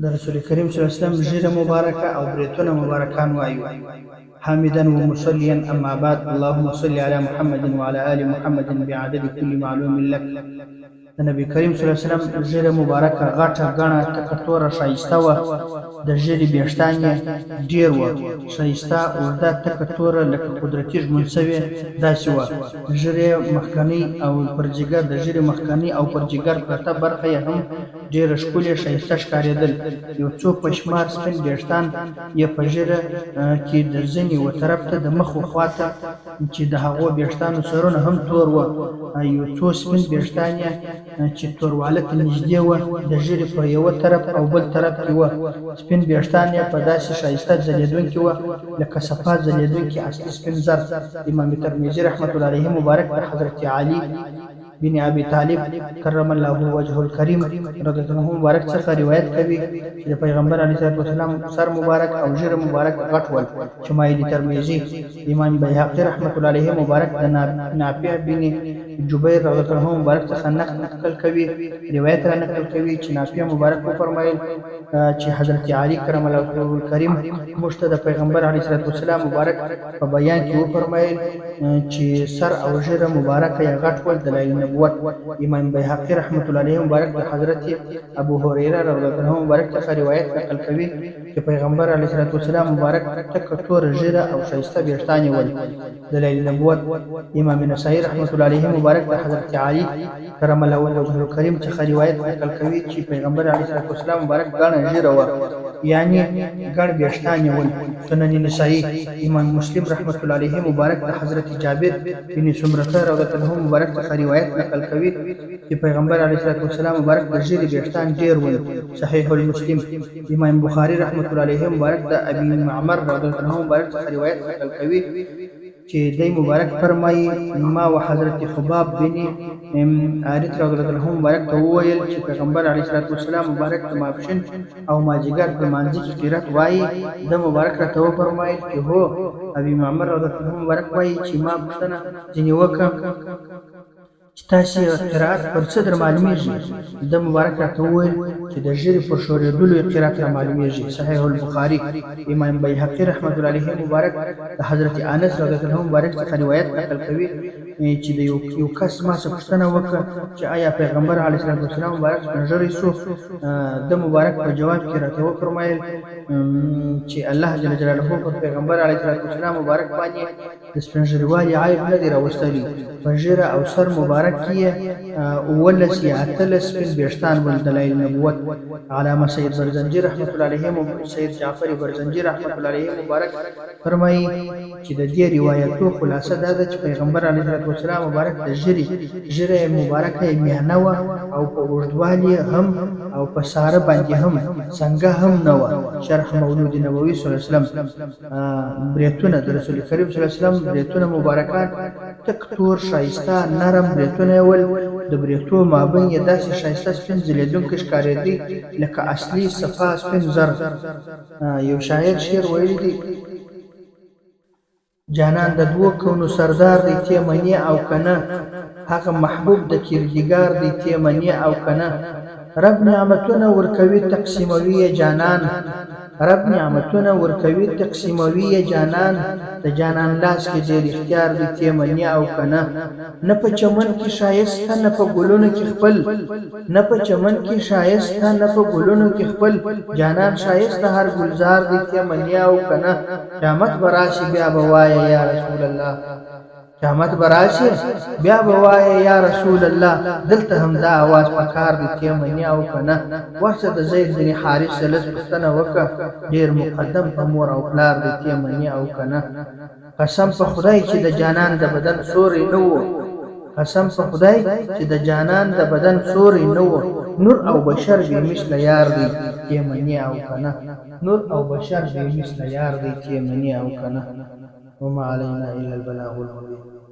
د رسول کریم صلی الله علیه وسلم ژیره مبارکه او بریتونه مبارکان وایو. حامدا ومصليا اما بعد، اللهم صل على محمد وعلى ال محمد بعدد كل معلوم لك. د نبی کریم صلی الله علیه وسلم ژیره مبارکه غټه غڼه تکه توره ښایسته وه. د ژیرې ویښتان یې ډېر وه، ښایسته اوږده تکه توره لکه قدرتي ژمن شوې داسې وه. ژیرې مخکنۍ او پر جګر د ژیرې مخکنۍ او پر جګر پرته برخه یې هم ډېره ښکلې ښایسته ښکارېدل. یو څو په شمار سپین ویښتان یې په ژیره کې د زنې و طرف ته د مخ خوا ته چې د هغو ویښتانو سرونه هم تور وه. یو څو سپین ویښتان یې چې تورواله ته نږدې وه د ژیرې په یوه طرف او بل طرف کې وه. سپین ویښتان یې په داسې ښایسته ځلېدونکي وه لکه صفا ځلېدونکي اصلي سپین زر. امام ترمذي رحمة الله علیه مبارک د حضرت علي بن ابي طالب کرم الله وجهه الکریم رضی الله عنه مبارک څخه روایت کوي چې د پیغمبر علیه الصلوة والسلام سر مبارک او ژیره مبارک غټ ول. شمایل ترمذي امام بیهقي رحمة الله علیه مبارک د نافع بن جبیر رضی الله عنه مبارک څخه نقل کوي، روایت را نقل کوي چې نافع مبارک وفرمایل چې حضرت علي کرم الله وجهه الکریم موږ ته د پیغمبر علیه الصلوة والسلام مبارک په بیان کې وفرمایل چې سر او ژیره مبارکه یې غټ ول دلایل نبوت. امام بیهقي رحمة الله علیه مبارک د حضرت ابو هريره رضی الله عنه مبارک څخه روایت نقل کوي چې پیغمبر علیه الصلوة والسلام مبارک تکه توره ژیره او ښایسته ویښتان یې ول دلایل نبوت. امام نسائی رحمة الله علیه مبارک د حضرت علي کرم الله وجهه الکریم څخه روایت نقل کوي چې پیغمبر علیه الصلوة والسلام مبارک ګڼه ژیره وه، یعنی ګڼ ویښتان یې ول. سنن نسائی امام مسلم رحمة الله علیه مبارک د حضرت جابر بن سمره رضی الله عنه مبارک څخه روایت نقل کوي چې پیغمبر علیه الصلوة والسلام مبارک د ژیرې ویښتان ډېر ول. صحیح المسلم امام بخاری رحمة الله علیه مبارک د ابي معمر رضی الله عنه مبارک څخه روایت نقل کوي چې دی مبارک فرمایي ما و حضرت خباب بن عارض رضی الله عنه مبارک ته وویل چې پیغمبر علیه الصلوة والسلام مبارک د ماپښین او مازدیګر په لمانځه کې قرات وایي. د مبارک راته وفرمایل چې هو. ابي معمر رضی الله عنه مبارک وایي چې ما پوښتنه ځینې وکړه چې تاسې قرات پر څه در معلومیږي؟ د مبارک راته وویل چې د ژیرې پر ښورېدلو یې قرات را معلومیږي. صحیح البخاري امام بیهقي رحمة الله علیه مبارک د حضرت انس رضی الله عنه مبارک څخه روایت نقل کوي چې د یو کس ما څخه پوښتنه وکړه چې آیا پیغمبر علیه الصلوة والسلام مبارک سپین ږیری سو؟ د مبارک په جواب کې راته وفرمایل چې الله جل جلاله پر پیغمبر علیه الصلوة والسلام مبارک باندې د سپین ږیروالي عیب نه دی راوستلی. په ژیره او سر مبارک کې یې 11 یا 18 سپین ویښتان ول دلایل نبوت. علامه سید برزنجي رحمة الله علیه سید جعفر برزنجي رحمة الله علیه مبارک فرمایي چې د دې روایتو خلاصه دا ده چې پیغمبر علیه الصلوة والسلام مبارک د ژیره مبارکه یې میانه وه او په اوږدوالي هم او په ساره باندې هم څنګه هم نه وه. شرح مولود نبوي صلی الله علیه وسلم بریتونه د رسول کریم صلی الله علیه وسلم بریتونه مبارکان تک تور ښایسته نرم بریتونه یې ول. د بریتو مابین یې داسې ښایسته سپین ځلېدونکي ښکارېدی لکه اصلي صفا سپین زر. یو شاعر شعر ویلی دی: جانان د دوو کونو سردار دی تی منی او کنه، هغه محبوب د کردګار دی تی منی او کنه. رب نعمتونه ورکوي تقسیموي جانان، رب نعمتونه ورکوي تقسیموي جانان. د جانان لاس کې ډېر اختیار دی تی منی او کنه. نه په چمن کې ښایسته نه په ګلونو کې خپل، نه په چمن کې ښایسته نه په ګلونو کې خپل. جانان ښایسته هر ګلزار دی تی منی او کنه. قیامت به راشي بیا به وایه یا رسول الله، قیامت به راشي بیا به وایه یا رسول الله. دلته هم دا اواز پکار دی تی منی او کنه. ورته د زید بن حارث لږ پوښتنه وکړه ډېر مقدم په مور او پلار دی تی منی او کنه. قسم په خدای چې د جانان د بدن سوری نه و، قسم په خدای چې د جانان د بدن سوری نه و. نور او بشر بې مثله یار دی تی منی او کنه. نور او بشر بې مثله یار دی تی منی او کنه. وما علينا إلا البلاغ المبين.